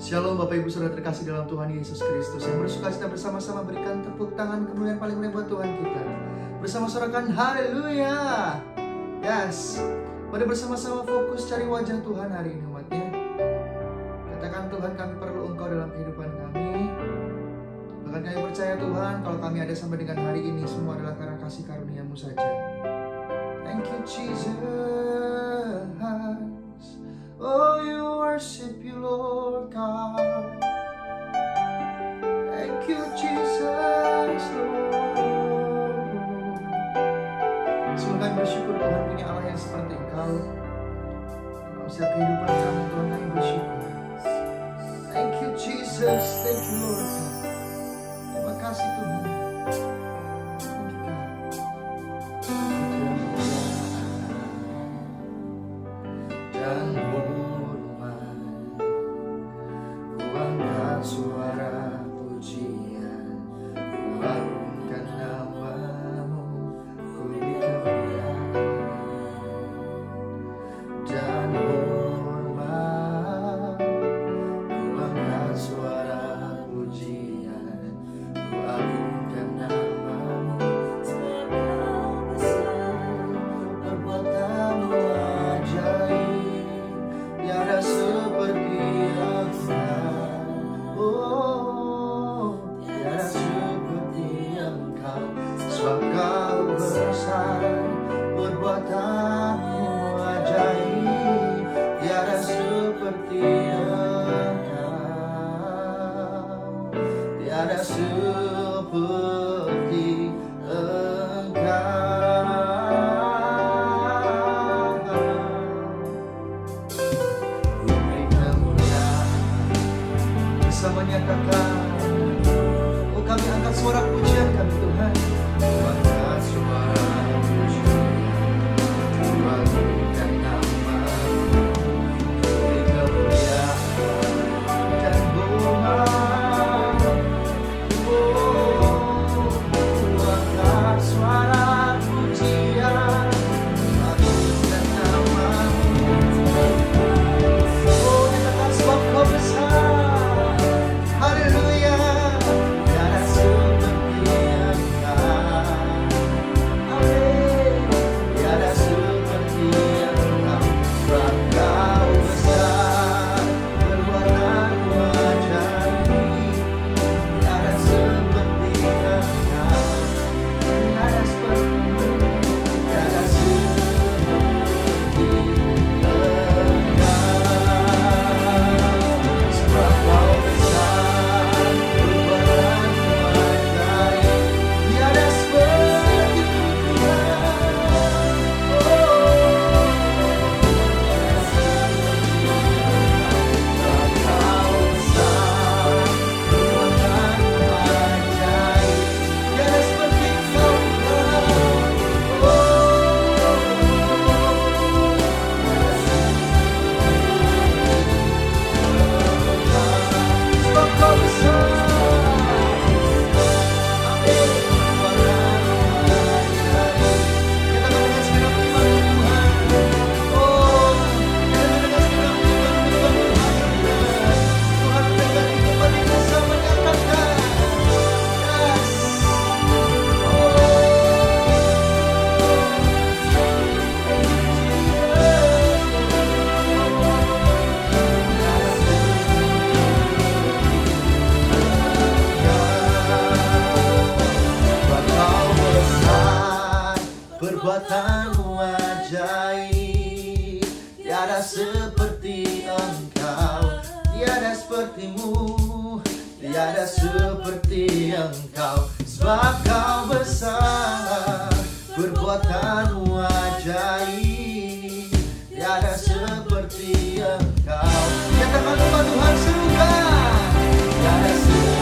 Shalom Bapak Ibu Saudara terkasih dalam Tuhan Yesus Kristus. Yang bersuka cita bersama-sama berikan tepuk tangan kemuliaan paling mulia buat Tuhan kita. Bersama sorakan haleluya. Yes. Mari bersama-sama fokus cari wajah Tuhan hari ini umatnya. Katakan Tuhan, kami perlu Engkau dalam kehidupan kami. Bahkan kami percaya Tuhan, kalau kami ada sampai dengan hari ini semua adalah karena kasih karunia-Mu saja. Thank you Jesus. Oh, you worship you, Lord God. Thank you, Jesus, Lord. Semoga kami bersyukur Tuhan punya Allah yang seperti Engkau. Dalam setiap kehidupan kami, Tuhan, kami bersyukur. Thank you, Jesus. Thank you, Lord. Terima kasih, Tuhan. Suara pujian, ku harumkan nama-Mu, ku beri kemuliaan dan hormat. Ku angkat suara pujian, ku harumkan nama-Mu. Perbuatan-Mu ajaib, tiada seperti Engkau. Oh, tiada seperti Engkau, sebab Kau besar, perbuatan-Mu ajaib, tiada seperti Engkau, tiada seperti Engkau. Ku beri kemuliaan bisa menyatakan, oh kami angkat suara pujian kami Tuhan. Ku angkat suara pujian, ku harumkan nama-Mu, ku beri kemuliaan dan hormat. Oh, ku angkat suara pujian, ku harumkan nama-Mu. Oh, nyatakan sebab Kau besar. Haleluya, tiada seperti Engkau. Amin, tiada seperti Engkau, sebab Kau besar, perbuatan-Mu ajaib, tiada seperti Engkau, tiada seperti sebab Kau besar, perbuatan-Mu ajaib, tiada seperti perbuatan-Mu ajaib, tiada seperti Engkau, tiada seperti-Mu, tiada seperti Engkau, sebab Kau besar, perbuatan-Mu ajaib, tiada seperti Engkau. Katakan nama Tuhan serukan, tiada seperti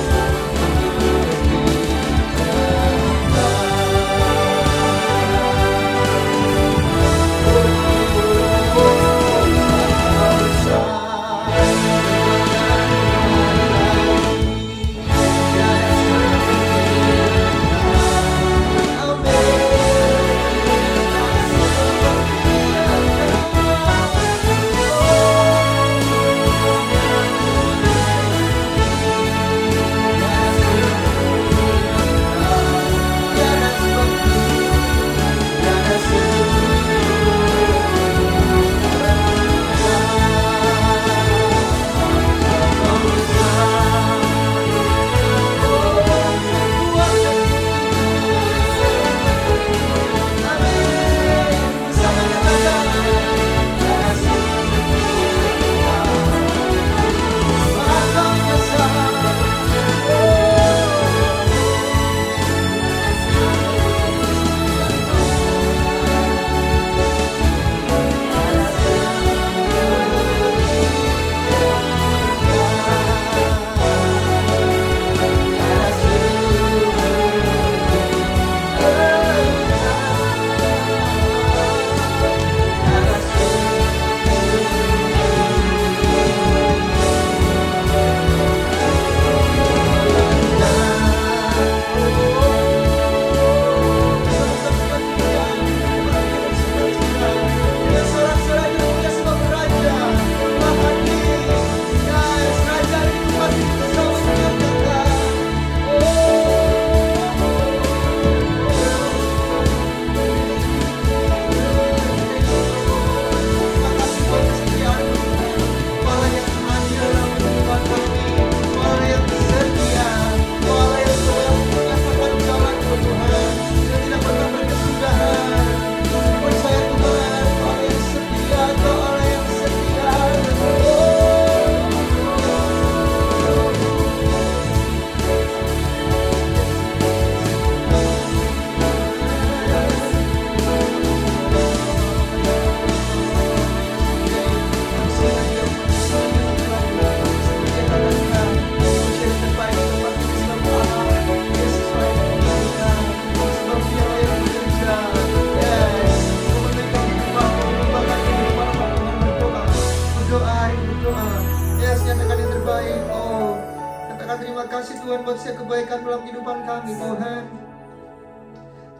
buat setiap kebaikan dalam kehidupan kami Tuhan.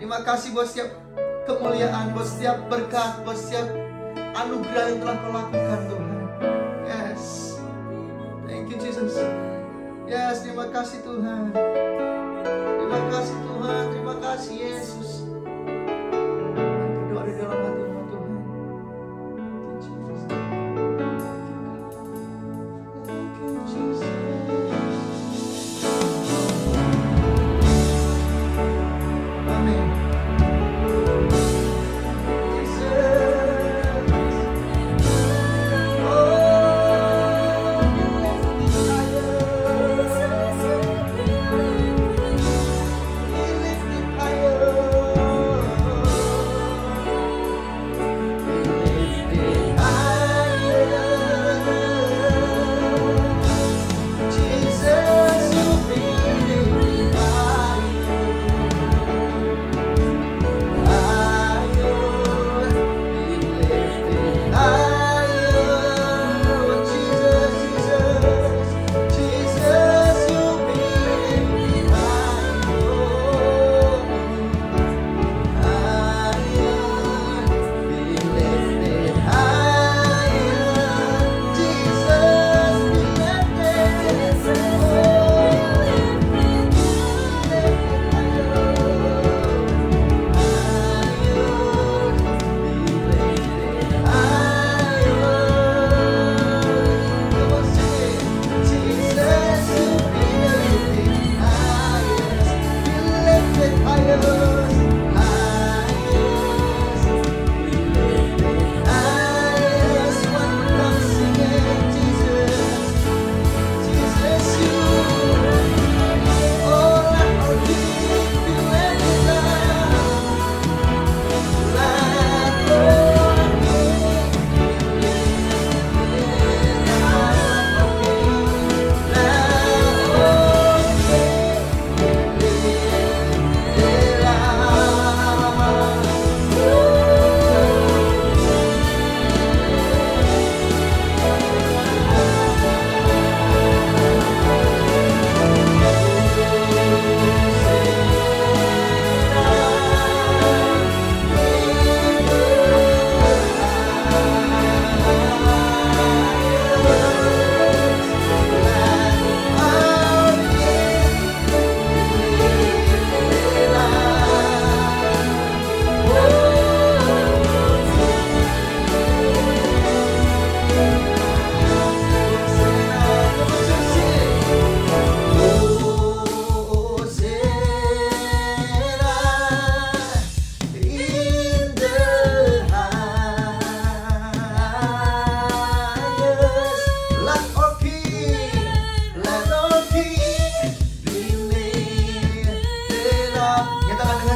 Terima kasih buat setiap kemuliaan, buat setiap berkat, buat setiap anugerah yang telah Kau lakukan Tuhan. Yes, thank you Jesus. Yes, terima kasih Tuhan. Terima kasih Tuhan, terima kasih Yesus. Berdoa di dalam hatimu Tuhan. Thank you Jesus. Amin.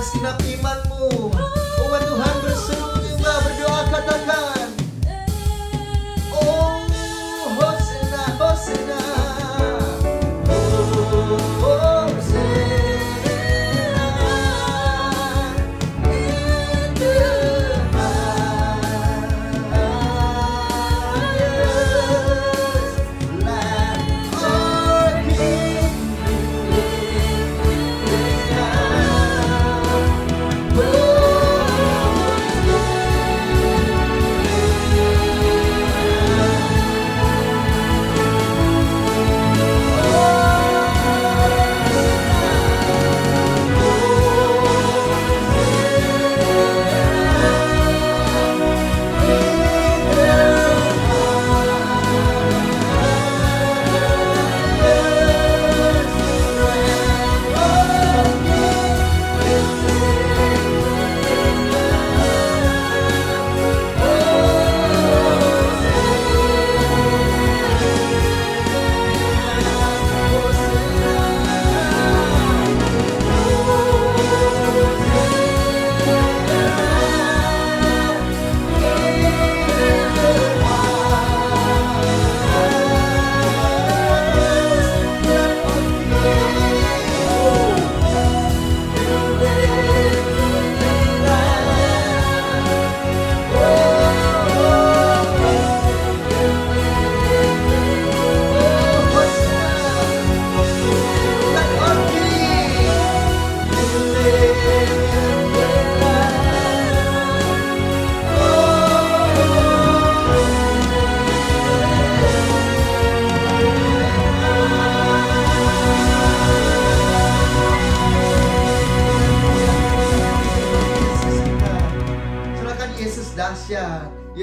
Segenap imanmu, umat Tuhan berseru menyembah, berdoa, katakan, oh Hosana, Hosana, oh Hosana in the highest, let our King be lifted high. Oh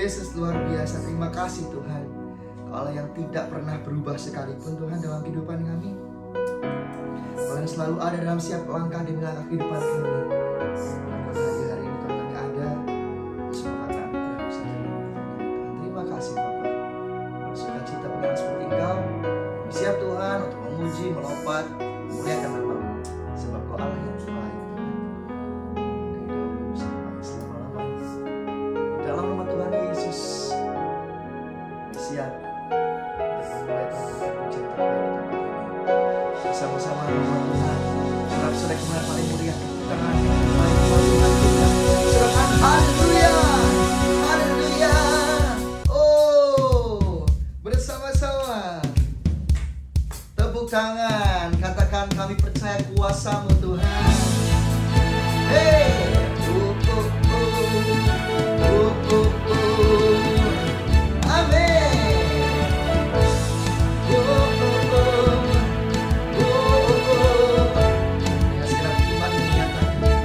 Yesus, luar biasa. Terima kasih Tuhan. Allah yang tidak pernah berubah sekalipun Tuhan dalam kehidupan kami. Allah yang selalu ada dalam setiap langkah demi langkah kehidupan kami. Pada hari ini Tuhan kami ada, semua kami tidak bisa jalan. Terima kasih Bapa. Sukacita pengenalan seperti Engkau. Siap Tuhan untuk memuji, melompat, memuliakan nama-Mu. Sebab Kau Allah yang baik Tuhan. Selama-lamanya. Dalam nama Tuhan Yesus, kami siap untuk memulai pekerjaan terbaik di tempat ini. Bersama-sama dengan Tuhan, harap sudah kemuliaan paling mulia. Tangan paling Tuhan kita. Serahkan haleluya, haleluya. Oh, bersama-sama. Tepuk tangan, katakan kami percaya kuasa-Mu Tuhan. Hey, amin. Dengan segala iman menyatakan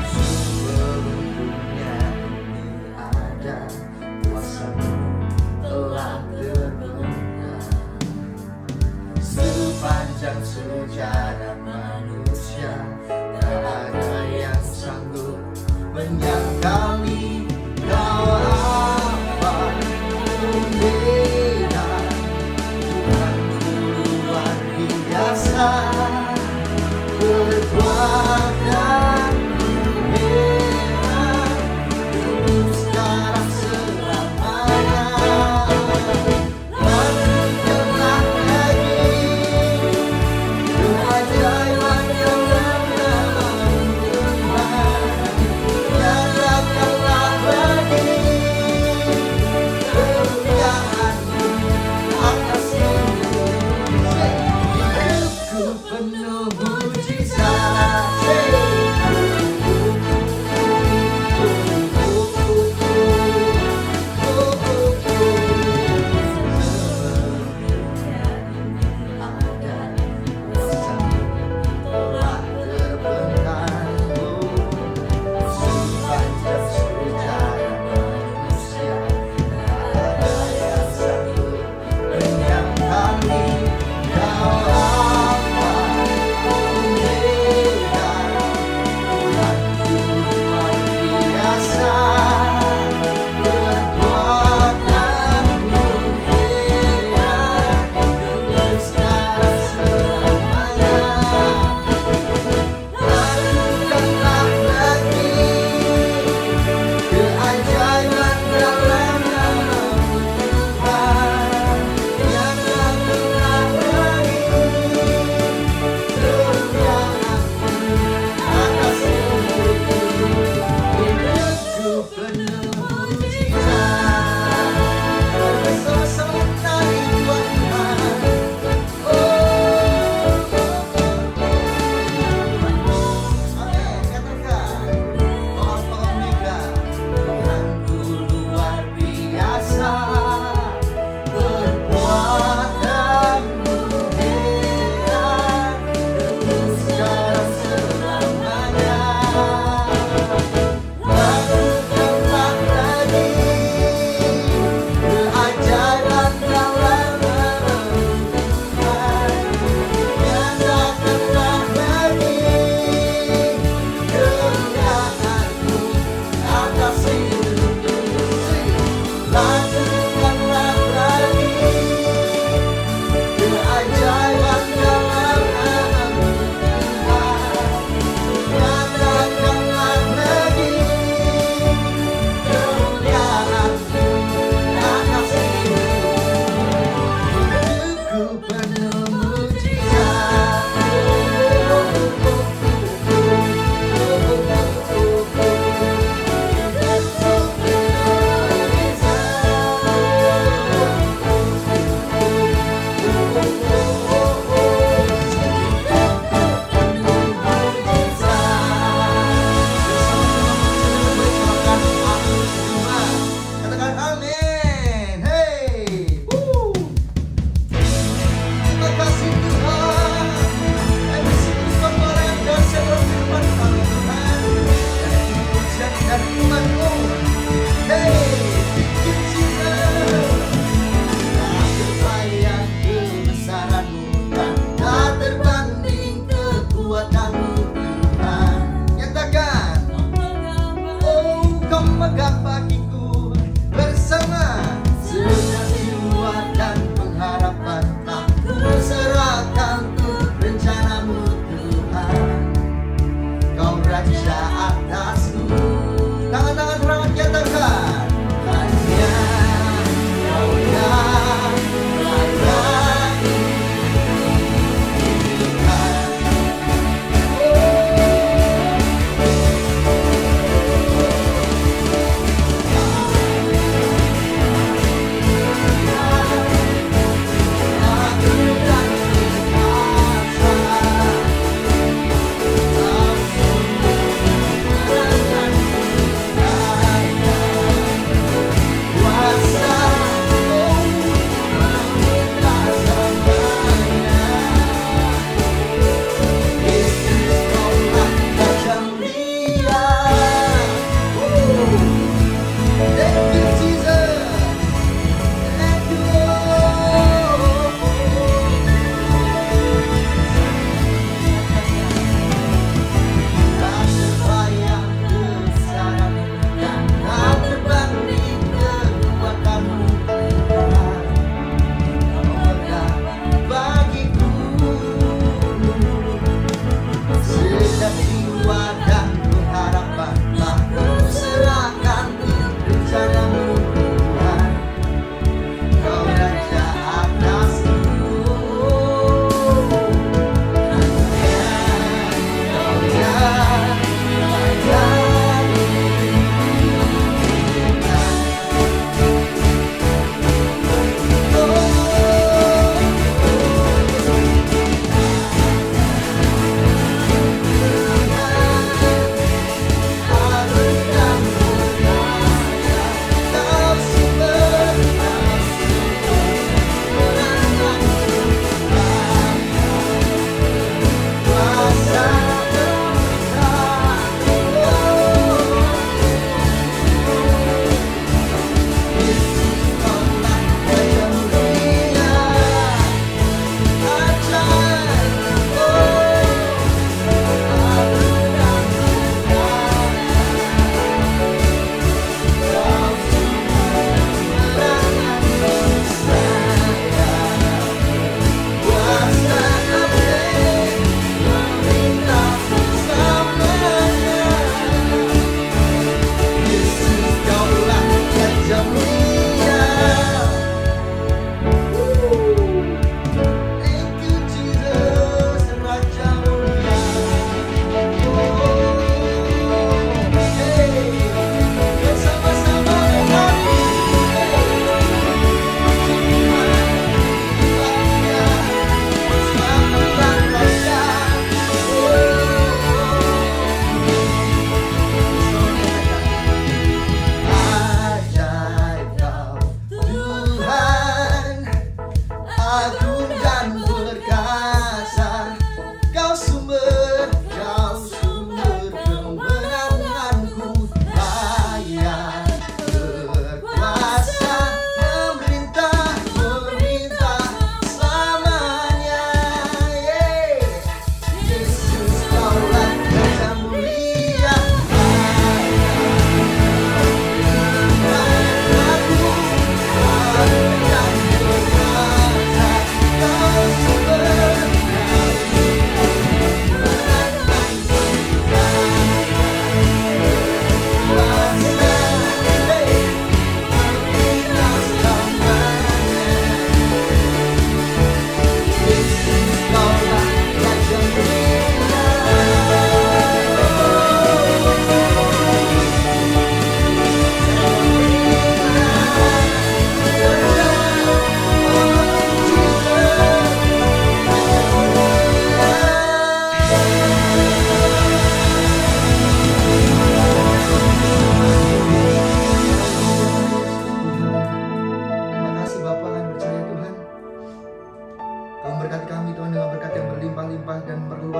sebelum dunia ini ada, kuasa-Mu telah terbenam. Sepanjang sejarah manusia, tak ada yang sanggup menyangkali Kau apa berbeda. Tuhanku luar biasa, berbuat dan berbeda, dulu sekarang selamanya. Lanjutkanlah lagi keajaiban yang dalam nama Tuhan. Nyatakanlah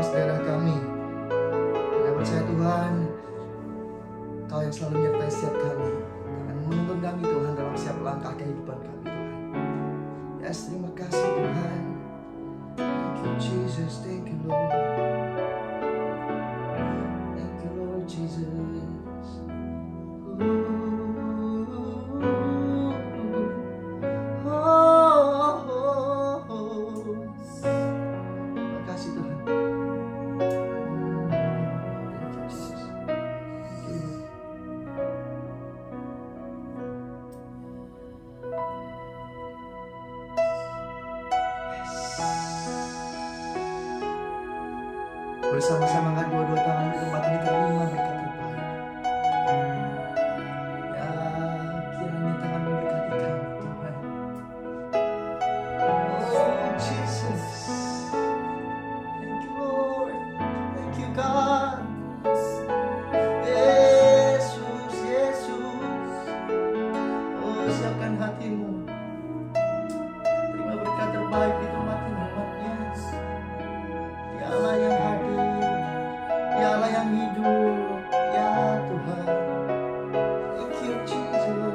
ruas daerah kami. Kami percaya Tuhan, Kau yang selalu menyertai setiap kami, akan menuntun kami Tuhan dalam setiap langkah kehidupan kami Tuhan. Yes, terima kasih Tuhan. Thank you Jesus, thank you Lord. Thank you Lord Jesus. Bersama-sama angkat dua-dua tangan di tempat ini, terima berkat terbaik. Ya, kiranya Tuhan memberkati kami Tuhan. Oh Jesus, thank you Lord, thank you God. Yesus, Yesus, oh siapkan hatimu, terima berkat terbaik di tempat ini. Dialah yang hadir, Dialah yang hidup, ya Tuhan. Thank you Jesus.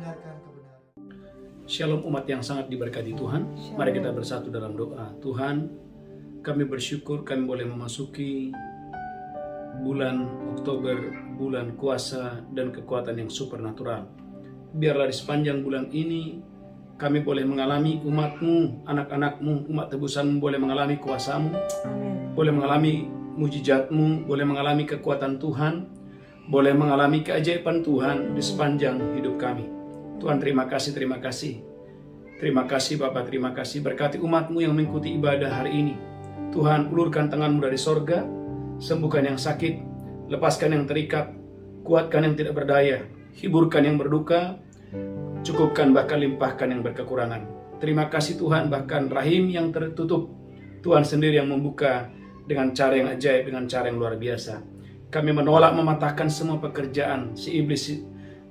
mendengarkan kebenaran. Shalom umat yang sangat diberkati Tuhan. Mari kita bersatu dalam doa. Tuhan, kami bersyukur kami boleh memasuki bulan Oktober, bulan kuasa dan kekuatan yang supernatural. Biarlah di sepanjang bulan ini kami boleh mengalami umat-Mu, anak-anak-Mu, umat tebusan-Mu boleh mengalami kuasa-Mu, boleh mengalami mujizat-Mu, boleh mengalami kekuatan Tuhan, boleh mengalami keajaiban Tuhan di sepanjang hidup kami. Tuhan, terima kasih, terima kasih. Terima kasih Bapa, terima kasih. Berkati umat-Mu yang mengikuti ibadah hari ini. Tuhan, ulurkan tangan-Mu dari sorga, sembuhkan yang sakit, lepaskan yang terikat, kuatkan yang tidak berdaya, hiburkan yang berduka, cukupkan bahkan limpahkan yang berkekurangan. Terima kasih Tuhan, bahkan rahim yang tertutup, Tuhan sendiri yang membuka dengan cara yang ajaib, dengan cara yang luar biasa. Kami menolak mematahkan semua pekerjaan si iblis.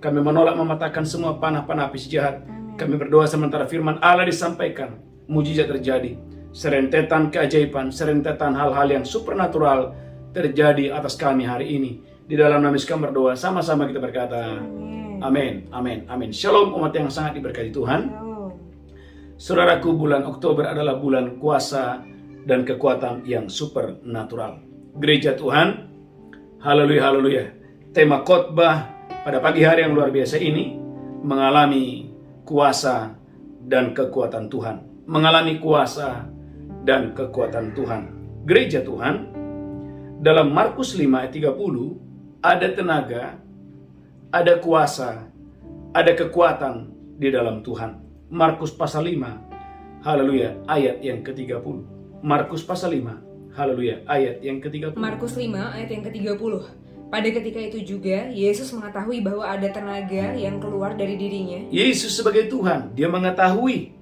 Kami menolak mematahkan semua panah-panah api jahat. Kami berdoa sementara firman Allah disampaikan, mujizat terjadi. Serentetan keajaiban, serentetan hal-hal yang supernatural terjadi atas kami hari ini. Di dalam nama Yesus kami berdoa, sama-sama kita berkata, amin, amin, amin. Shalom umat yang sangat diberkati Tuhan. Saudaraku, bulan Oktober adalah bulan kuasa dan kekuatan yang supernatural. Gereja Tuhan, haleluya, haleluya. Tema khotbah pada pagi hari yang luar biasa ini mengalami kuasa dan kekuatan Tuhan. Mengalami kuasa dan kekuatan Tuhan. Gereja Tuhan, dalam Markus 5 ayat 30 ada tenaga, ada kuasa, ada kekuatan di dalam Tuhan. Markus pasal 5, haleluya, ayat yang ke-30. Markus pasal 5, haleluya, ayat yang ke-30. Markus 5 ayat yang ke-30. Pada ketika itu juga, Yesus mengetahui bahwa ada tenaga yang keluar dari dirinya. Yesus sebagai Tuhan, dia mengetahui.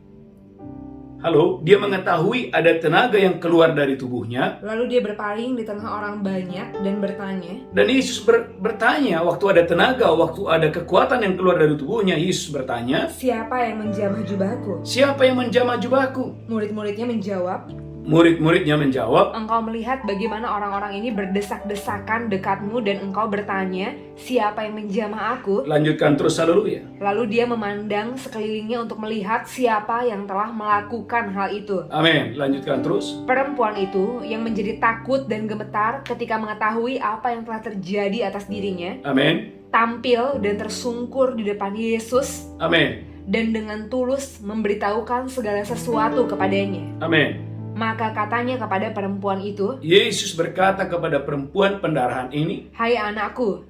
Dia mengetahui ada tenaga yang keluar dari tubuhnya. Lalu dia berpaling di tengah orang banyak dan bertanya. Dan Yesus bertanya, waktu ada tenaga, waktu ada kekuatan yang keluar dari tubuhnya, Yesus bertanya, Siapa yang menjamah jubahku? siapa yang menjamah jubahku? Murid-muridnya menjawab, Murid-muridnya menjawab, Engkau melihat bagaimana orang-orang ini berdesak-desakan dekatmu dan engkau bertanya, siapa yang menjamah aku? lanjutkan terus, haleluya. Lalu dia memandang sekelilingnya untuk melihat siapa yang telah melakukan hal itu. Amin, lanjutkan terus. Perempuan itu yang menjadi takut dan gemetar ketika mengetahui apa yang telah terjadi atas dirinya, Amin, tampil dan tersungkur di depan Yesus amin, dan dengan tulus memberitahukan segala sesuatu kepadanya. amin. Maka katanya kepada perempuan itu, Yesus berkata kepada perempuan pendarahan ini, Hai anakku,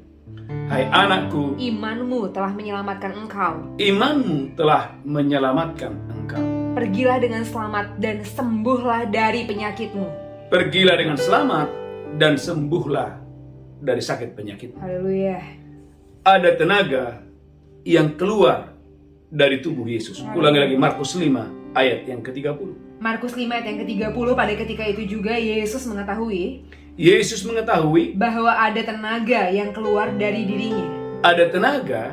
hai anakku, imanmu telah menyelamatkan engkau. imanmu telah menyelamatkan engkau. Pergilah dengan selamat dan sembuhlah dari penyakitmu. Pergilah dengan selamat dan sembuhlah dari sakit penyakit. Haleluya. Ada tenaga yang keluar dari tubuh Yesus. Ulangi lagi, Markus 5 ayat yang ke-30. Markus 5 ayat yang ke-30, pada ketika itu juga Yesus mengetahui bahwa ada tenaga yang keluar dari dirinya. Ada tenaga,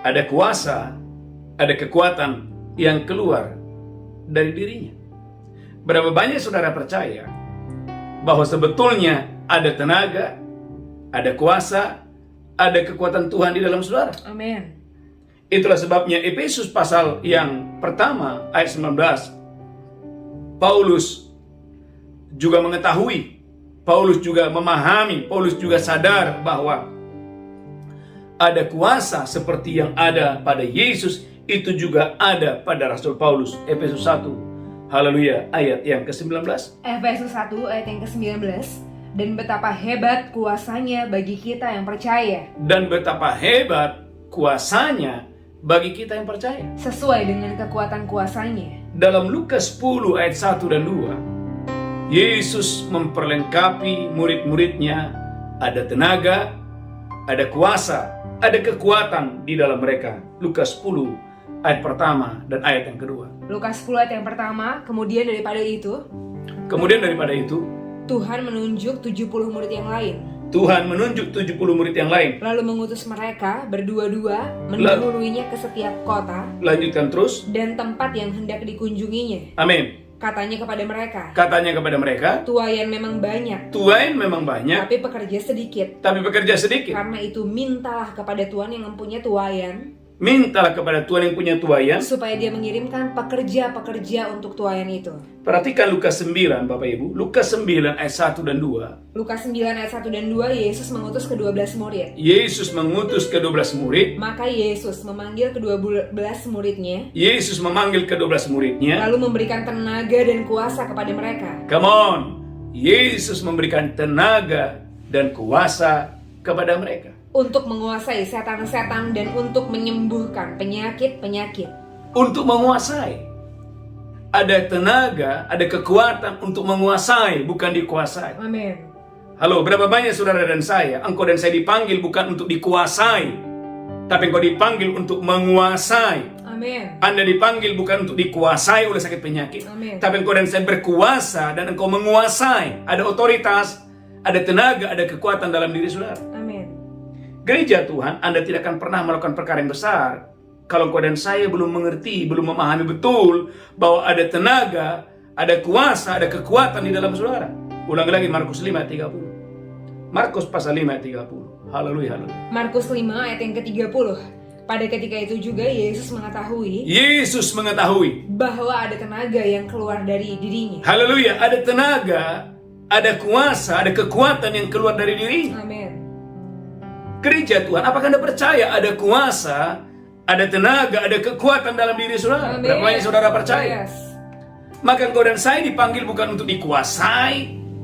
ada kuasa, ada kekuatan yang keluar dari dirinya. Berapa banyak saudara percaya bahwa sebetulnya ada tenaga, ada kuasa, ada kekuatan Tuhan di dalam saudara? Amin. Itulah sebabnya Efesus pasal yang pertama ayat 19, Paulus juga mengetahui, Paulus juga memahami, Paulus juga sadar bahwa ada kuasa seperti yang ada pada Yesus, itu juga ada pada Rasul Paulus. Efesus 1, haleluya, ayat yang ke-19. Efesus 1 ayat yang ke-19. Dan betapa hebat kuasanya bagi kita yang percaya. Dan betapa hebat kuasanya bagi kita yang percaya. Sesuai dengan kekuatan kuasanya. Dalam Lukas 10 ayat 1 dan 2, Yesus memperlengkapi murid-muridnya, ada tenaga, ada kuasa, ada kekuatan di dalam mereka. Lukas 10 ayat pertama dan ayat yang kedua. Lukas 10 ayat yang pertama, kemudian daripada itu, Tuhan menunjuk 70 murid yang lain. Tuhan menunjuk 70 murid yang lain. Lalu mengutus mereka berdua-dua mendahuluinya ke setiap kota. Lanjutkan terus. Dan tempat yang hendak dikunjunginya. Amin. Katanya kepada mereka, tuaian memang banyak, tapi pekerja sedikit. Karena itu mintalah kepada Tuhan yang mempunyai tuaian Mintalah kepada Tuhan yang punya tuayan. supaya dia mengirimkan pekerja-pekerja untuk tuayan itu. Perhatikan Lukas 9, Bapak Ibu. Lukas 9 ayat 1 dan 2. Lukas 9 ayat 1 dan 2, Yesus mengutus ke-12 murid. Yesus mengutus ke-12 murid. Maka Yesus memanggil ke-12 muridnya, Yesus memanggil ke-12 muridnya. lalu memberikan tenaga dan kuasa kepada mereka Come on. Yesus memberikan tenaga dan kuasa kepada mereka. untuk menguasai setan-setan dan untuk menyembuhkan penyakit-penyakit. Untuk menguasai. Ada tenaga, ada kekuatan untuk menguasai, bukan dikuasai. Amin. Halo, berapa banyak saudara dan saya, engkau dan saya dipanggil bukan untuk dikuasai, tapi engkau dipanggil untuk menguasai. Amin. Anda dipanggil bukan untuk dikuasai oleh sakit penyakit, Amin. tapi engkau dan saya berkuasa dan engkau menguasai. Ada otoritas, ada tenaga, ada kekuatan dalam diri saudara. Amin. Gereja Tuhan, Anda tidak akan pernah melakukan perkara yang besar kalau engkau dan saya belum mengerti, belum memahami betul bahwa ada tenaga, ada kuasa, ada kekuatan di dalam saudara. Ulang lagi Markus 5 ayat 30. Markus pasal 5 ayat 30. Haleluya, haleluya. Markus 5 ayat yang ke-30. Pada ketika itu juga Yesus mengetahui bahwa ada tenaga yang keluar dari dirinya. Haleluya, ada tenaga, ada kuasa, ada kekuatan yang keluar dari dirinya. Amin. Gereja Tuhan, apakah Anda percaya ada kuasa, ada tenaga, ada kekuatan dalam diri saudara? Amin. Berapa banyak saudara percaya? Yes. Maka engkau dan saya dipanggil bukan untuk dikuasai,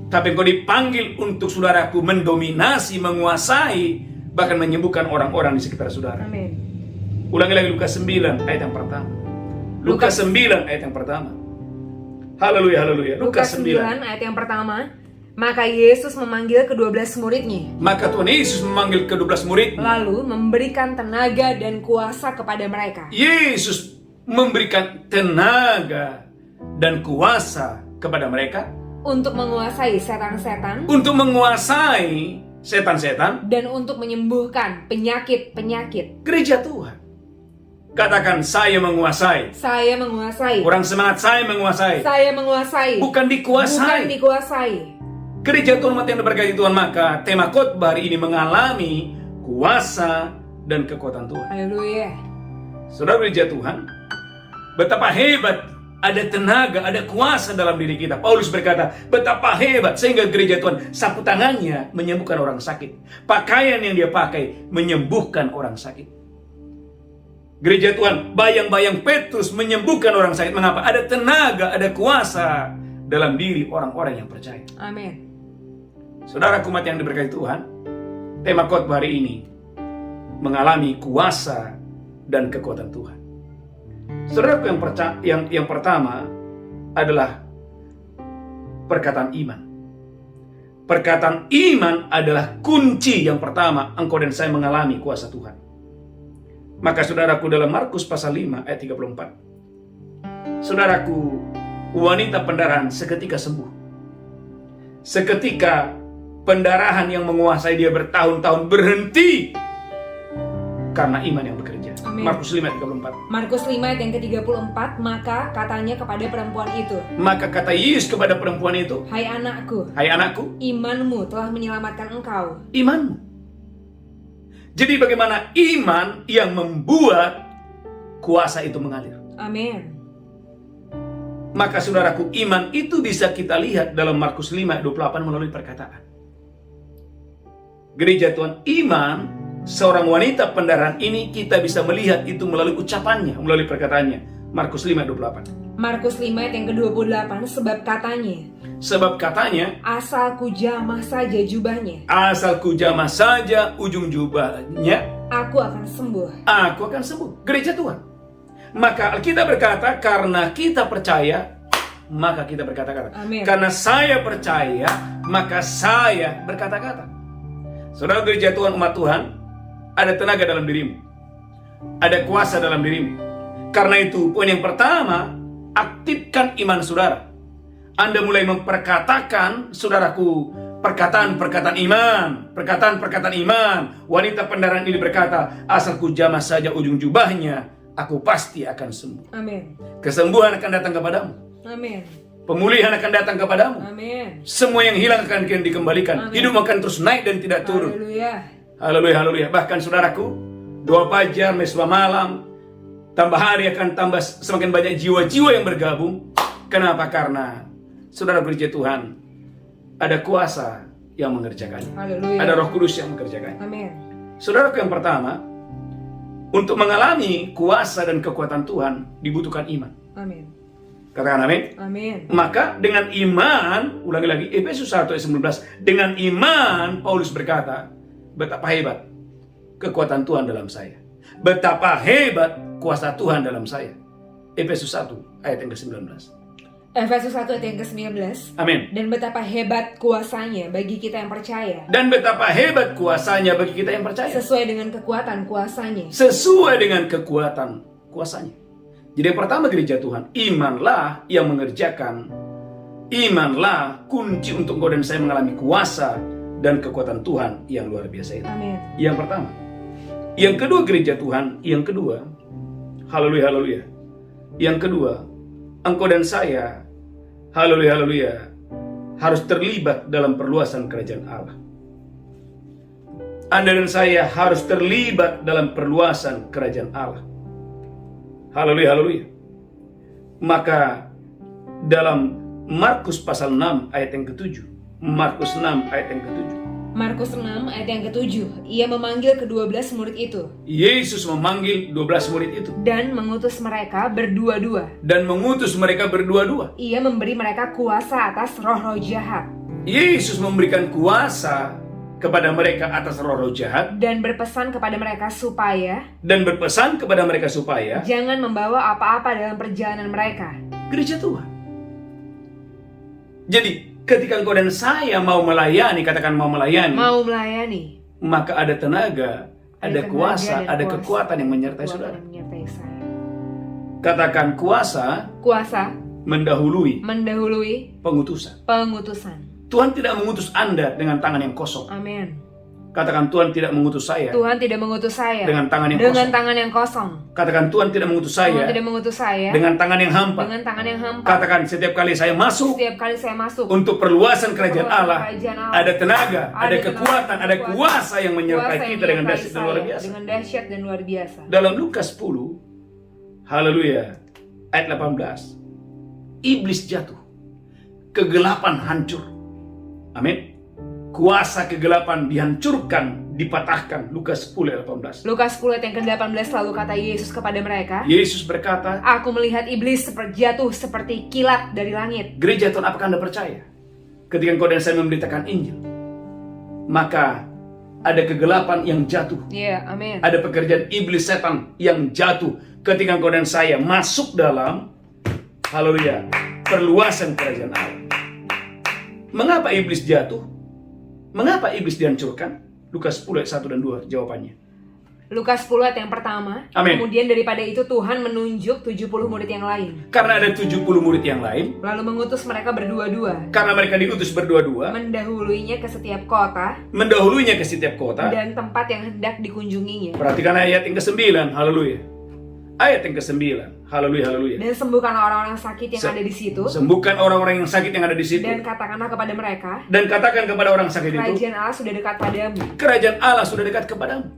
tapi engkau dipanggil untuk saudaraku mendominasi, menguasai, bahkan menyembuhkan orang-orang di sekitar saudara. Amin. Ulangi lagi Lukas 9 ayat yang pertama. Lukas 9 ayat yang pertama. Haleluya, haleluya. Lukas 9 ayat yang pertama. Maka Yesus memanggil ke-12 muridnya, Maka Tuhan Yesus memanggil ke-12 murid. lalu memberikan tenaga dan kuasa kepada mereka Yesus memberikan tenaga dan kuasa kepada mereka untuk menguasai setan-setan untuk menguasai setan-setan. dan untuk menyembuhkan penyakit-penyakit. Gereja Tuhan, katakan saya menguasai. Saya menguasai. Orang semangat saya menguasai, Saya menguasai. bukan dikuasai. Bukan dikuasai. Gereja Tuhan umat yang diberkati Tuhan, maka tema khotbah hari ini mengalami kuasa dan kekuatan Tuhan. Haleluya. Saudara gereja Tuhan, betapa hebat ada tenaga, ada kuasa dalam diri kita. Paulus berkata, betapa hebat sehingga gereja Tuhan sapu tangannya menyembuhkan orang sakit. Pakaian yang dia pakai menyembuhkan orang sakit. Gereja Tuhan, bayang-bayang Petrus menyembuhkan orang sakit. Mengapa? Ada tenaga, ada kuasa dalam diri orang-orang yang percaya. Amin. Saudara umat yang diberkati Tuhan, tema khotbah hari ini mengalami kuasa dan kekuatan Tuhan. Saudaraku yang pertama adalah perkataan iman. Perkataan iman adalah kunci yang pertama engkau dan saya mengalami kuasa Tuhan. Maka saudaraku, dalam Markus pasal 5 ayat 34. Saudaraku, wanita pendarahan seketika sembuh. Seketika pendarahan yang menguasai dia bertahun-tahun berhenti karena iman yang bekerja. Amin. Markus 5 ayat 34. Markus 5 ayat yang ke-34, maka katanya kepada perempuan itu, Maka kata Yesus kepada perempuan itu, "Hai anakku, hai anakku, imanmu telah menyelamatkan engkau." imanmu. Jadi bagaimana iman yang membuat kuasa itu mengalir. Amin. Maka saudaraku, iman itu bisa kita lihat dalam Markus 5 ayat 28 melalui perkataan. Gereja Tuhan, iman seorang wanita pendarahan ini kita bisa melihat itu melalui ucapannya, melalui perkataannya. Markus 5 ayat 28. Markus 5 ayat yang ke-28, Sebab katanya, asal ku jamah saja jubahnya, asal ku jamah saja ujung jubahnya, aku akan sembuh. aku akan sembuh. Gereja Tuhan. Maka Alkitab berkata, karena kita percaya, maka kita berkata-kata. Amin. Karena saya percaya, maka saya berkata-kata. Saudara gereja Tuhan, umat Tuhan, ada tenaga dalam dirimu. Ada kuasa dalam dirimu. Karena itu, poin yang pertama, aktifkan iman saudara. Anda mulai memperkatakan, saudaraku, perkataan-perkataan iman. Perkataan-perkataan iman. Wanita pendarahan ini berkata, asal ku jamah saja ujung jubahnya, aku pasti akan sembuh. Amin. Kesembuhan akan datang kepadamu. Amin. Pemulihan akan datang kepadamu. Amin. Semua yang hilang akan dikembalikan. Amin. Hidup akan terus naik dan tidak turun. Haleluya. Haleluya, haleluya. Bahkan saudaraku, doa fajar, mesbah malam, tambah hari akan tambah semakin banyak jiwa-jiwa yang bergabung. Kenapa? Karena saudara gereja Tuhan, ada kuasa yang mengerjakannya. Haleluya. Ada Roh Kudus yang mengerjakannya. Amin. Saudaraku, yang pertama, untuk mengalami kuasa dan kekuatan Tuhan dibutuhkan iman. Amin. Katakan amin. Amin. Maka dengan iman, ulangi lagi, Efesus 1 ayat 19, dengan iman Paulus berkata, betapa hebat kekuatan Tuhan dalam saya. Betapa hebat kuasa Tuhan dalam saya. Efesus 1 ayat yang ke-19. Efesus 1 ayat yang ke-19. Amin. Dan betapa hebat kuasanya bagi kita yang percaya. Dan betapa hebat kuasanya bagi kita yang percaya. Sesuai dengan kekuatan kuasanya. Sesuai dengan kekuatan kuasanya. Jadi yang pertama gereja Tuhan, imanlah yang mengerjakan. Imanlah kunci untuk engkau dan saya mengalami kuasa dan kekuatan Tuhan yang luar biasa itu. Amin. Yang pertama. Yang kedua gereja Tuhan, yang kedua, haleluya, haleluya. Yang kedua, engkau dan saya, haleluya, haleluya, harus terlibat dalam perluasan kerajaan Allah. Anda dan saya harus terlibat dalam perluasan kerajaan Allah. Haleluya, haleluya. Maka dalam Markus pasal 6 ayat yang ke-7, Markus 6 ayat yang ke-7, Markus 6 ayat yang ke-7, ia memanggil ke-12 murid itu Yesus memanggil 12 murid itu dan mengutus mereka berdua-dua. dan mengutus mereka berdua-dua. Ia memberi mereka kuasa atas roh-roh jahat Yesus memberikan kuasa kepada mereka atas roh-roh jahat dan berpesan kepada mereka supaya dan berpesan kepada mereka supaya jangan membawa apa-apa dalam perjalanan mereka. gereja Tuhan. Jadi ketika engkau dan saya mau melayani, katakan mau melayani, Mau melayani, maka ada tenaga, ada tenaga kuasa, dan ada kuasa. kekuatan yang menyertai Kuasa saudara. yang menyertai saya. Katakan kuasa Kuasa mendahului mendahului pengutusan. pengutusan. Tuhan tidak mengutus Anda dengan tangan yang kosong. Amin. Katakan Tuhan tidak mengutus saya Tuhan tidak mengutus saya dengan tangan yang dengan kosong. tangan yang kosong. Katakan Tuhan tidak mengutus saya Tuhan tidak mengutus saya dengan tangan yang hampa. dengan tangan yang hampa. Katakan setiap kali saya masuk Setiap kali saya masuk untuk perluasan kerajaan Perluasan Allah, kerajaan Allah, ada tenaga, ada tenaga, kekuatan, ada kuasa yang menyertai kuasa yang kita dengan menyertai dahsyat dan luar saya biasa. dengan dahsyat dan luar biasa. Dalam Lukas 10, haleluya, ayat 18, iblis jatuh, kegelapan hancur. Amin. Kuasa kegelapan dihancurkan, dipatahkan. Lukas 10 ayat 18. Lukas 10 ayat yang ke-18 lalu kata Yesus kepada mereka, Yesus berkata, Aku melihat iblis jatuh seperti kilat dari langit. gereja Tuhan, apakah Anda percaya? Ketika engkau dan saya memberitakan Injil, maka ada kegelapan yang jatuh. Ya, amin. Ada pekerjaan iblis setan yang jatuh ketika engkau dan saya masuk dalam, haleluya, perluasan kerajaan Allah. Mengapa iblis jatuh? Mengapa iblis dihancurkan? Lukas 10 ayat 1 dan 2 jawabannya. Lukas 10 ayat yang pertama. Amin. Kemudian daripada itu Tuhan menunjuk 70 murid yang lain. Karena ada 70 murid yang lain, Lalu mengutus mereka berdua-dua, karena mereka diutus berdua-dua, mendahuluinya ke setiap kota mendahulunya ke setiap kota. dan tempat yang hendak dikunjunginya. Perhatikan ayat yang ke-9, haleluya. Ayat yang ke-9, haleluya, haleluya. Dan sembuhkanlah orang-orang sakit yang ada di situ. Sembuhkan orang-orang yang sakit yang ada di situ. Dan katakanlah kepada mereka, Dan katakan kepada orang sakit itu, kerajaan Allah sudah dekat padamu. kerajaan Allah sudah dekat kepadamu.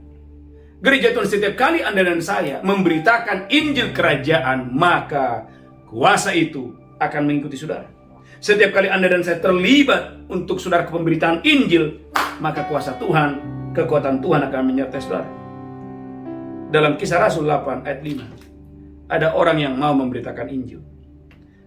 Gereja Tuhan, setiap kali Anda dan saya memberitakan Injil kerajaan, maka kuasa itu akan mengikuti saudara. Setiap kali Anda dan saya terlibat untuk saudara ke pemberitaan Injil, maka kuasa Tuhan, kekuatan Tuhan akan menyertai saudara. Dalam Kisah Rasul 8 ayat 5, ada orang yang mau memberitakan Injil.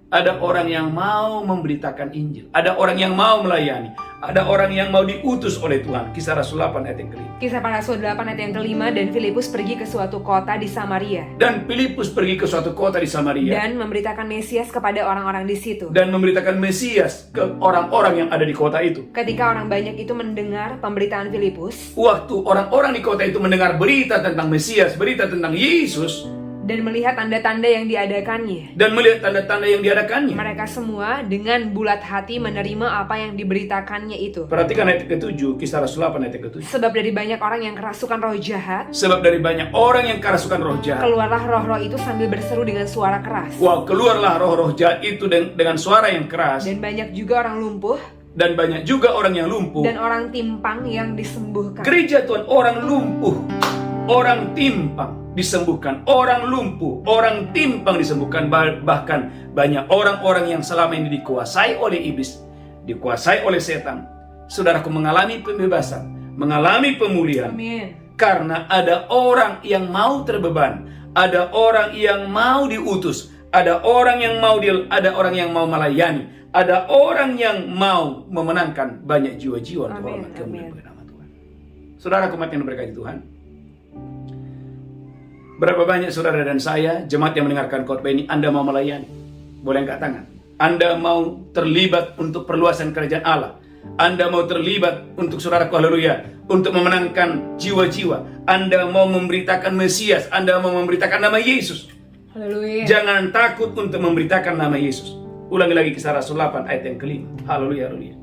Ada orang yang mau memberitakan Injil. Ada orang yang mau melayani. Ada orang yang mau diutus oleh Tuhan. Kisah Rasul 8 ayat yang kelima. Kisah para Rasul 8 ayat yang kelima. Dan Filipus pergi ke suatu kota di Samaria Dan Filipus pergi ke suatu kota di Samaria dan memberitakan Mesias kepada orang-orang di situ. dan memberitakan Mesias ke orang-orang yang ada di kota itu. Ketika orang banyak itu mendengar pemberitaan Filipus Waktu orang-orang di kota itu mendengar berita tentang Mesias, berita tentang Yesus, dan melihat tanda-tanda yang diadakannya, dan melihat tanda-tanda yang diadakannya. mereka semua dengan bulat hati menerima apa yang diberitakannya itu. Perhatikan ayat ke-7, Kisah Rasul 8 ayat ke-7. Sebab dari banyak orang yang kerasukan roh jahat, Sebab dari banyak orang yang kerasukan roh jahat. keluarlah roh-roh itu sambil berseru dengan suara keras. Wow, keluarlah roh-roh jahat itu dengan suara yang keras. Dan banyak juga orang lumpuh Dan banyak juga orang yang lumpuh. dan orang timpang yang disembuhkan. Gereja Tuhan, orang lumpuh, orang timpang disembuhkan, orang lumpuh, orang timpang disembuhkan, bahkan banyak orang-orang yang selama ini dikuasai oleh iblis, dikuasai oleh setan, saudaraku, mengalami pembebasan, mengalami pemulihan. Amin. Karena ada orang yang mau terbeban, ada orang yang mau diutus, ada orang yang mau melayani, ada orang yang mau memenangkan banyak jiwa-jiwa untuk hormat kemuliaan bagi nama Tuhan. Saudara umat yang diberkati Tuhan, berapa banyak saudara dan saya, jemaat yang mendengarkan khotbah ini, Anda mau melayani? Boleh angkat tangan. Anda mau terlibat untuk perluasan kerajaan Allah. Anda mau terlibat untuk saudaraku, haleluya, untuk memenangkan jiwa-jiwa. Anda mau memberitakan Mesias. Anda mau memberitakan nama Yesus. Haleluya. Jangan takut untuk memberitakan nama Yesus. Ulangi lagi Kisah Rasul 8 ayat yang kelima. Haleluya, haleluya.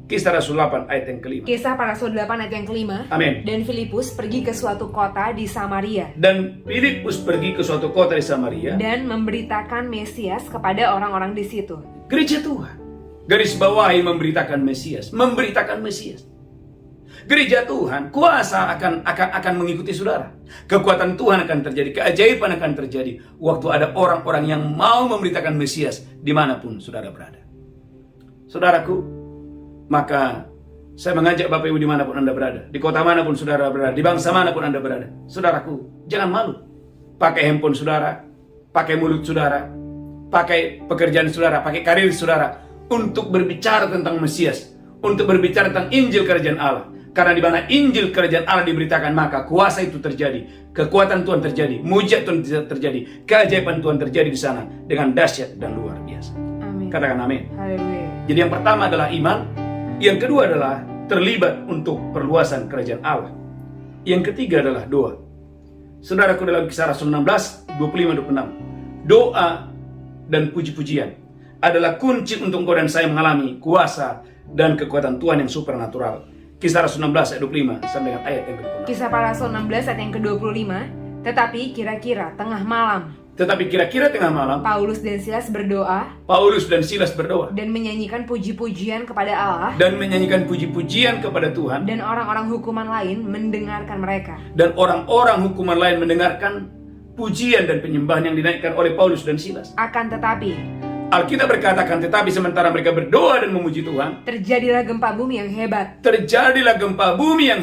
Kisah Rasul 8 ayat yang kelima. Kisah para Rasul 8 ayat yang kelima. Amin. Dan Filipus pergi ke suatu kota di Samaria. Dan Filipus pergi ke suatu kota di Samaria. Dan memberitakan Mesias kepada orang-orang di situ. Gereja Tuhan, garis bawahi memberitakan Mesias. Memberitakan Mesias. Gereja Tuhan, kuasa akan mengikuti saudara. Kekuatan Tuhan akan terjadi, keajaiban akan terjadi waktu ada orang-orang yang mau memberitakan Mesias dimanapun saudara berada. Saudaraku, maka saya mengajak Bapak Ibu dimanapun Anda berada, di kota manapun saudara berada, di bangsa manapun Anda berada. Saudaraku, jangan malu. Pakai handphone saudara, pakai mulut saudara, pakai pekerjaan saudara, pakai karir saudara, untuk berbicara tentang Mesias, untuk berbicara tentang Injil Kerajaan Allah. Karena di mana Injil Kerajaan Allah diberitakan, maka kuasa itu terjadi, kekuatan Tuhan terjadi, mujizat Tuhan terjadi, keajaiban Tuhan terjadi di sana dengan dahsyat dan luar biasa. Amin. Katakan amin. Haleluya. Jadi yang pertama adalah iman, yang kedua adalah terlibat untuk perluasan Kerajaan Allah, yang ketiga adalah doa. Saudaraku, dalam Kisah Rasul 16, 25-26, doa dan puji-pujian adalah kunci untuk engkau dan saya mengalami kuasa dan kekuatan Tuhan yang supernatural. Kisah Rasul 16 ayat 25 sampai dengan ayat yang ke-26. Kisah para Rasul 16 ayat yang ke-25. Tetapi kira-kira tengah malam, Paulus dan Silas berdoa dan menyanyikan puji-pujian kepada Allah, Tuhan, dan orang-orang hukuman lain mendengarkan mereka. Pujian dan penyembahan yang dinaikkan oleh Paulus dan Silas. Akan tetapi Alkitab berkatakan, tetapi sementara mereka berdoa dan memuji Tuhan, terjadilah gempa bumi yang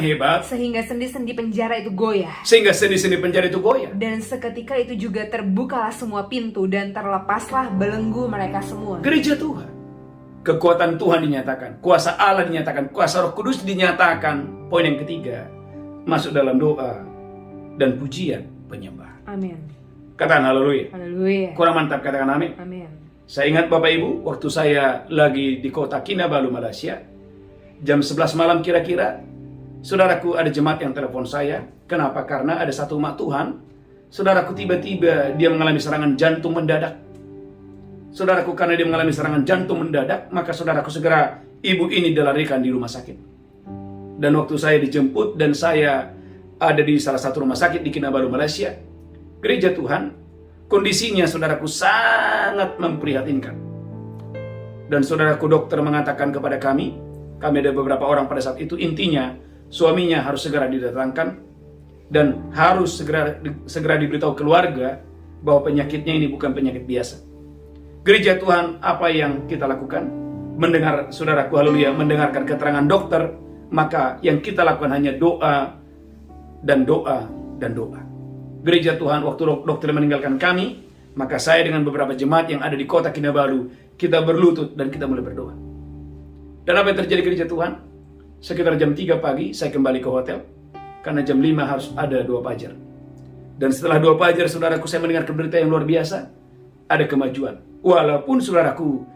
hebat, sehingga sendi-sendi penjara itu goyah. Dan seketika itu juga terbukalah semua pintu dan terlepaslah belenggu mereka semua. Gereja Tuhan, kekuatan Tuhan dinyatakan, kuasa Allah dinyatakan, kuasa Roh Kudus dinyatakan. Poin yang ketiga, masuk dalam doa dan pujian penyembah. Amin. Katakan haleluya. Haleluya. Kurang mantap, katakan amin. Amin. Saya ingat Bapak Ibu, waktu saya lagi di kota Kinabalu, Malaysia, jam 11 malam kira-kira, saudaraku, ada jemaat yang telepon saya. Kenapa? Karena ada satu umat Tuhan, saudaraku, tiba-tiba dia mengalami serangan jantung mendadak. Saudaraku, karena dia mengalami serangan jantung mendadak, maka saudaraku, segera ibu ini dilarikan di rumah sakit. Dan waktu saya dijemput dan saya ada di salah satu rumah sakit di Kinabalu, Malaysia, gereja Tuhan, kondisinya saudaraku sangat memprihatinkan. Dan saudaraku, dokter mengatakan kepada kami ada beberapa orang pada saat itu, intinya suaminya harus segera didatangkan dan harus segera diberitahu keluarga bahwa penyakitnya ini bukan penyakit biasa. Gereja Tuhan, apa yang kita lakukan? Mendengar, saudaraku, haleluya, mendengarkan keterangan dokter, maka yang kita lakukan hanya doa dan doa dan doa. Gereja Tuhan, waktu dokter meninggalkan kami, maka saya dengan beberapa jemaat yang ada di kota Kinabalu, kita berlutut dan kita mulai berdoa. Dan apa yang terjadi gereja Tuhan? Sekitar jam 3 pagi, saya kembali ke hotel, karena jam 5 harus ada 2 fajar. Dan setelah 2 fajar, saudaraku, saya mendengar berita yang luar biasa, ada kemajuan. Walaupun saudaraku,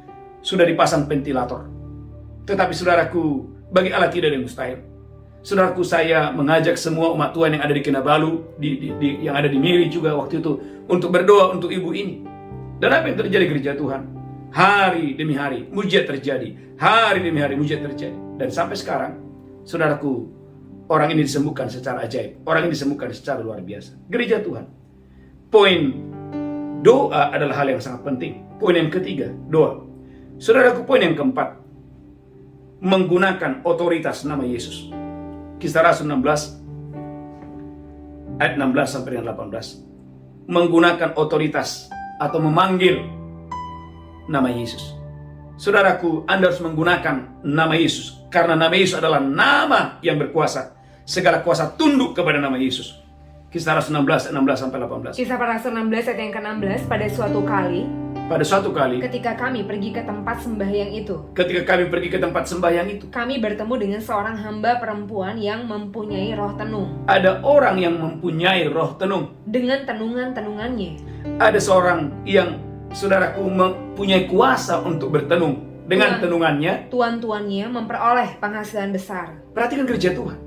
sudah dipasang ventilator. Tetapi saudaraku, bagi Allah tidak ada yang mustahil. Saudaraku, saya mengajak semua umat Tuhan yang ada di Kinabalu, yang ada di Miri juga waktu itu, untuk berdoa untuk ibu ini. Dan apa yang terjadi gereja Tuhan? Hari demi hari, mujizat terjadi. Hari demi hari, mujizat terjadi. Dan sampai sekarang, saudaraku, orang ini disembuhkan secara ajaib. Orang ini disembuhkan secara luar biasa. Gereja Tuhan, poin doa adalah hal yang sangat penting. Poin yang ketiga, doa. Saudaraku, poin yang keempat, menggunakan otoritas nama Yesus. Kisah Rasul 16 ayat 16 sampai dengan 18. Menggunakan otoritas atau memanggil nama Yesus. Saudaraku, Anda harus menggunakan nama Yesus. Karena nama Yesus adalah nama yang berkuasa. Segala kuasa tunduk kepada nama Yesus. Kisah Rasul 16 sampai 18. Kisah para Rasul 16 ayat yang ke-16. Pada suatu kali, ketika kami pergi ke tempat sembahyang itu, kami bertemu dengan seorang hamba perempuan yang mempunyai roh tenung. Ada orang yang mempunyai roh tenung. Dengan tenungan-tenungannya. Ada seorang yang, saudaraku, mempunyai kuasa untuk bertenung. Dengan tenungannya, tuan-tuannya memperoleh penghasilan besar. Perhatikan kerja Tuhan.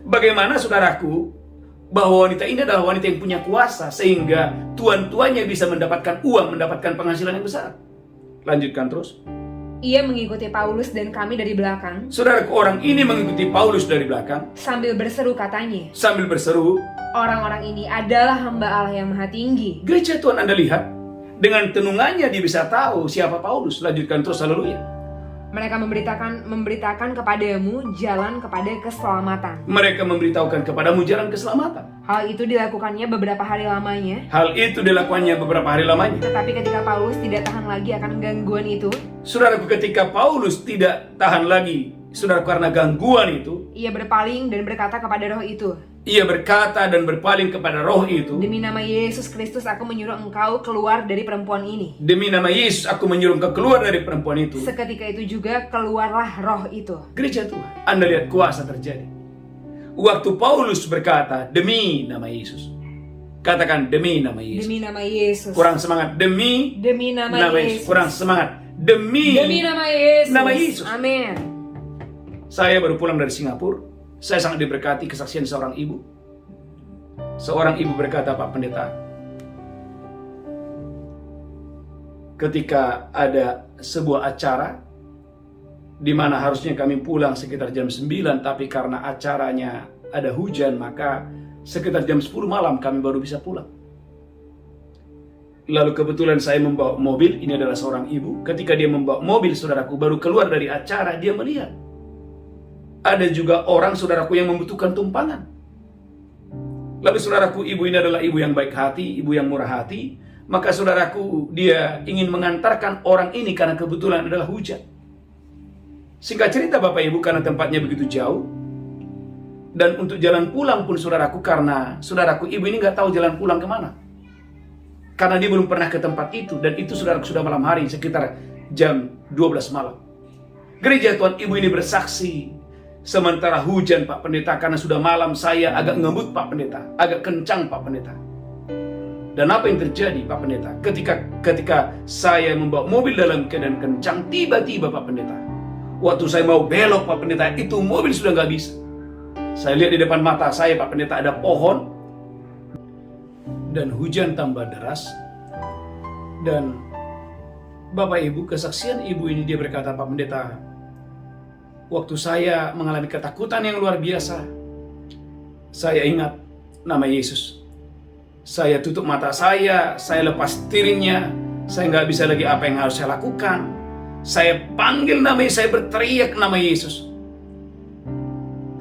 Bagaimana, saudaraku, bahwa wanita ini adalah wanita yang punya kuasa, sehingga tuan-tuannya bisa mendapatkan uang, mendapatkan penghasilan yang besar. Lanjutkan terus. Ia mengikuti Paulus dan kami dari belakang. Saudaraku, orang ini mengikuti Paulus dari belakang. Sambil berseru katanya. Sambil berseru, orang-orang ini adalah hamba Allah yang maha tinggi. Gereja Tuhan, Anda lihat, dengan tenungannya dia bisa tahu siapa Paulus. Lanjutkan terus, haleluya. Mereka memberitakan kepadamu jalan kepada keselamatan. Mereka memberitahukan kepadamu jalan keselamatan. Hal itu dilakukannya beberapa hari lamanya. Tetapi ketika Paulus tidak tahan lagi akan gangguan itu. Saudaraku, ketika Paulus tidak tahan lagi, saudara, karena gangguan itu, ia berpaling dan berkata kepada roh itu. Demi nama Yesus Kristus aku menyuruh engkau keluar dari perempuan ini. Demi nama Yesus aku menyuruh engkau keluar dari perempuan itu. Seketika itu juga keluarlah roh itu. Gereja Tuhan, Anda lihat kuasa terjadi. Waktu Paulus berkata, demi nama Yesus. Katakan, demi nama Yesus. Demi nama Yesus. Kurang semangat. Demi nama Yesus. Kurang semangat. Demi nama Yesus. Nama Yesus. Amin. Saya baru pulang dari Singapura. Saya sangat diberkati kesaksian seorang ibu. Seorang ibu berkata, Pak Pendeta, ketika ada sebuah acara di mana harusnya kami pulang sekitar jam 9, tapi karena acaranya ada hujan, maka sekitar jam 10 malam kami baru bisa pulang. Lalu kebetulan saya membawa mobil. Ini adalah seorang ibu. Ketika dia membawa mobil, saudaraku, baru keluar dari acara, dia melihat ada juga orang, saudaraku, yang membutuhkan tumpangan. Lalu, saudaraku, ibu ini adalah ibu yang baik hati, ibu yang murah hati. Maka, saudaraku, dia ingin mengantarkan orang ini karena kebetulan adalah hujan. Singkat cerita, Bapak Ibu, karena tempatnya begitu jauh, dan untuk jalan pulang pun, saudaraku, karena, saudaraku, ibu ini nggak tahu jalan pulang kemana. Karena dia belum pernah ke tempat itu, dan itu, saudaraku, sudah malam hari, sekitar jam 12 malam. Gereja Tuhan, ibu ini bersaksi, sementara hujan, Pak Pendeta, karena sudah malam, saya agak ngebut, Pak Pendeta, agak kencang, Pak Pendeta. Dan apa yang terjadi, Pak Pendeta? Ketika saya membawa mobil dalam keadaan kencang, tiba-tiba, Pak Pendeta, waktu saya mau belok, Pak Pendeta, itu mobil sudah nggak bisa. Saya lihat di depan mata saya, Pak Pendeta, ada pohon, dan hujan tambah deras. Dan Bapak Ibu, kesaksian ibu ini, dia berkata, Pak Pendeta, waktu saya mengalami ketakutan yang luar biasa, saya ingat nama Yesus. Saya tutup mata saya lepas tiringnya, saya nggak bisa lagi apa yang harus saya lakukan. Saya panggil nama Yesus, saya berteriak nama Yesus.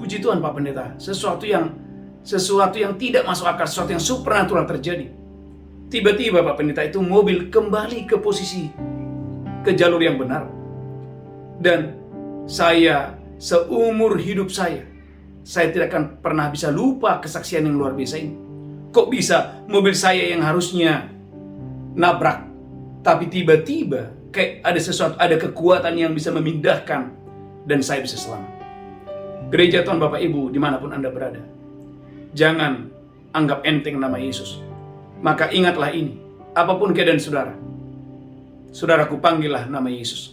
Puji Tuhan, Pak Pendeta, sesuatu yang tidak masuk akal, sesuatu yang supernatural terjadi. Tiba-tiba, Pak Pendeta, itu mobil kembali ke posisi, ke jalur yang benar. Dan saya, seumur hidup saya tidak akan pernah bisa lupa kesaksian yang luar biasa ini. Kok bisa mobil saya yang harusnya nabrak, tapi tiba-tiba kayak ada sesuatu, ada kekuatan yang bisa memindahkan, dan saya bisa selamat. Gereja Tuhan, Bapak Ibu, dimanapun Anda berada, jangan anggap enteng nama Yesus. Maka ingatlah ini, apapun keadaan saudara, saudaraku, panggillah nama Yesus.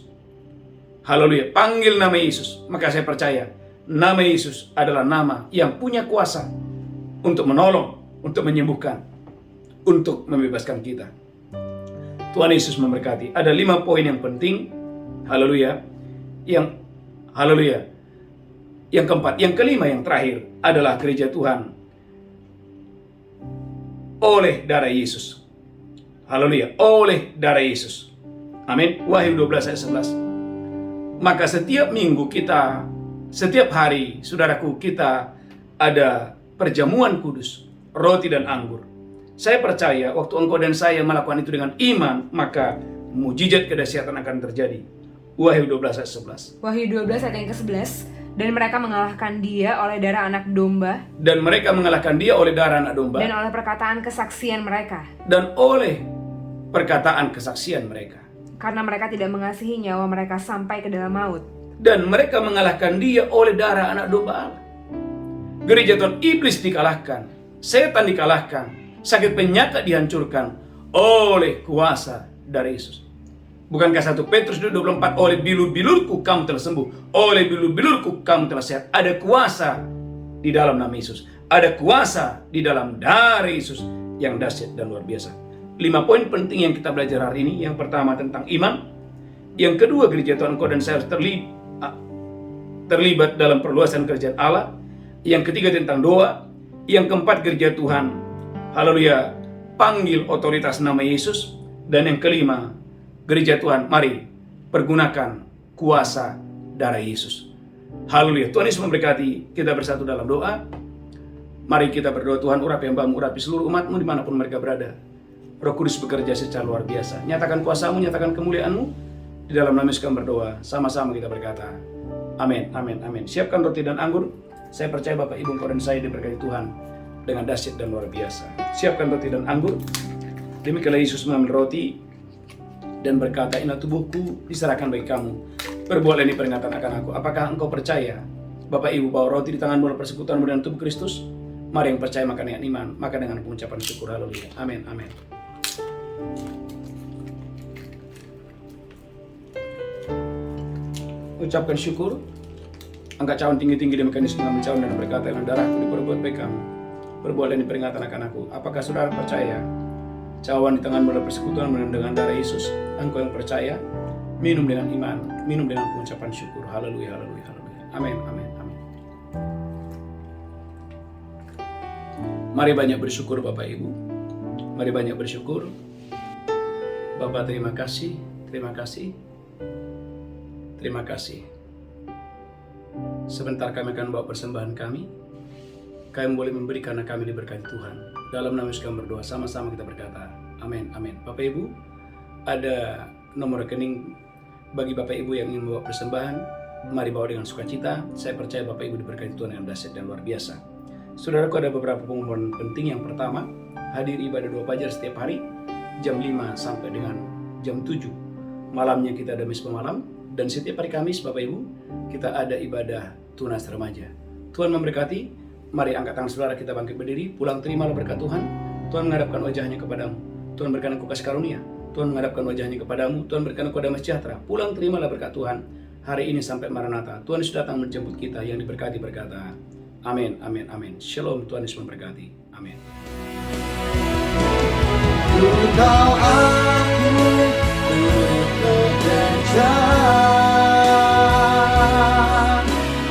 Haleluya, panggil nama Yesus. Maka saya percaya, nama Yesus adalah nama yang punya kuasa untuk menolong, untuk menyembuhkan, untuk membebaskan kita. Tuhan Yesus memberkati. Ada 5 poin yang penting. Haleluya. Haleluya. Yang keempat, yang kelima, yang terakhir adalah gereja Tuhan oleh darah Yesus. Haleluya, oleh darah Yesus. Amin. Wahyu 12 ayat 11. Maka setiap minggu kita, setiap hari, saudaraku, kita ada perjamuan kudus. roti dan anggur. Saya percaya waktu engkau dan saya melakukan itu dengan iman, maka mujizat kedahsyatan akan terjadi. Wahyu 12 ayat 11. Wahyu 12 ayat yang ke-11. Dan mereka mengalahkan dia oleh darah anak domba. Dan mereka mengalahkan dia oleh darah anak domba. Dan oleh perkataan kesaksian mereka. Dan oleh perkataan kesaksian mereka. Karena mereka tidak mengasihi nyawa mereka sampai ke dalam maut. Dan mereka mengalahkan dia oleh darah anak domba Allah. Gereja Tuhan, iblis dikalahkan, setan dikalahkan, sakit penyakit dihancurkan oleh kuasa dari Yesus. Bukankah 1 Petrus 2:24, oleh bilur-bilurku kamu telah sembuh, oleh bilur-bilurku kamu telah sehat. Ada kuasa di dalam nama Yesus, ada kuasa di dalam darah Yesus yang dahsyat dan luar biasa. 5 poin penting yang kita belajar hari ini. Yang pertama tentang iman. Yang kedua, gereja Tuhan, engkau dan saya harus terlibat dalam perluasan kerajaan Allah. Yang ketiga tentang doa. Yang keempat, gereja Tuhan, haleluya, panggil otoritas nama Yesus. Dan yang kelima, gereja Tuhan, mari pergunakan kuasa darah Yesus. Haleluya. Tuhan Yesus memberkati. Kita bersatu dalam doa. Mari kita berdoa. Tuhan, urapi hamba-Mu, urapi seluruh umat-Mu dimanapun mereka berada. Roh Kudus bekerja secara luar biasa. Nyatakan kuasa-Mu, nyatakan kemuliaan-Mu. Di dalam nama Yesus kami berdoa. Sama-sama kita berkata, amin, amin, amin. Siapkan roti dan anggur. Saya percaya Bapak Ibu engkau dan saya diberkati Tuhan dengan dahsyat dan luar biasa. Siapkan roti dan anggur. Demikianlah Yesus mengambil roti dan berkata, inilah tubuhku diserahkan bagi kamu. Perbuatlah ini peringatan akan aku. Apakah engkau percaya Bapak Ibu bahwa roti di tanganmu adalah persekutuanmu dengan tubuh Kristus? Mari yang percaya makan dengan iman, maka dengan pengucapan syukur. Haleluya. Amin, amin. Ucapkan syukur. Angkat cawan tinggi-tinggi di mekanisme mengambil cawan dan berkata, dengan darahku diperbuat baik kamu. Perbuatlah ini peringatan akan aku. Apakah saudara percaya cawan di tanganmu adalah persekutuan dengan darah Yesus? Engkau yang percaya, minum dengan iman, minum dengan pengucapan syukur. Haleluya, haleluya, haleluya. Amin, amin, amin. Mari banyak bersyukur Bapak Ibu. Mari banyak bersyukur. Bapak terima kasih, terima kasih, terima kasih. Sebentar kami akan bawa persembahan kami. Kami boleh memberi karena kami diberkati Tuhan. Dalam nama Yesus kami berdoa, sama-sama kita berkata, amin, amin. Bapak Ibu, ada nomor rekening bagi Bapak Ibu yang ingin membawa persembahan. Mari bawa dengan sukacita. Saya percaya Bapak Ibu diberkati Tuhan yang dahsyat dan luar biasa. Saudaraku, ada beberapa pengumuman penting. Yang pertama, hadir ibadah 2 fajar setiap hari, jam 5 sampai dengan jam 7. Malamnya kita ada misa malam. Dan setiap hari Kamis, Bapak Ibu, kita ada ibadah tunas remaja. Tuhan memberkati. Mari angkat tangan saudara, kita bangkit berdiri. Pulang terimalah berkat Tuhan. Tuhan menghadapkan wajahnya kepadamu. Tuhan berikan engkau kasih karunia. Tuhan menghadapkan wajahnya kepadamu. Tuhan berikan engkau damai sejahtera. Pulang terimalah berkat Tuhan. Hari ini sampai Maranatha. Tuhan Yesus datang menjemput kita. Yang diberkati berkata, amin, amin, amin. Shalom, Tuhan Yesus memberkati. Amin. Engkau aku bekerja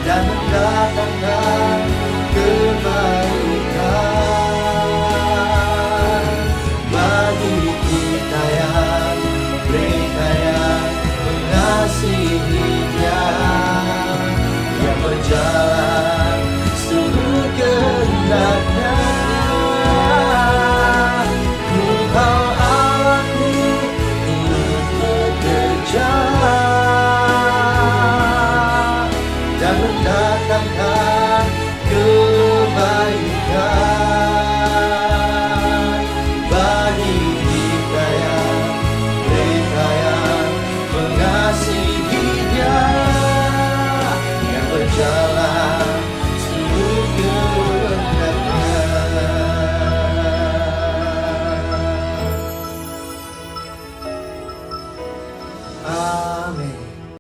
dan mendatangkan kebaikan bagi kita yang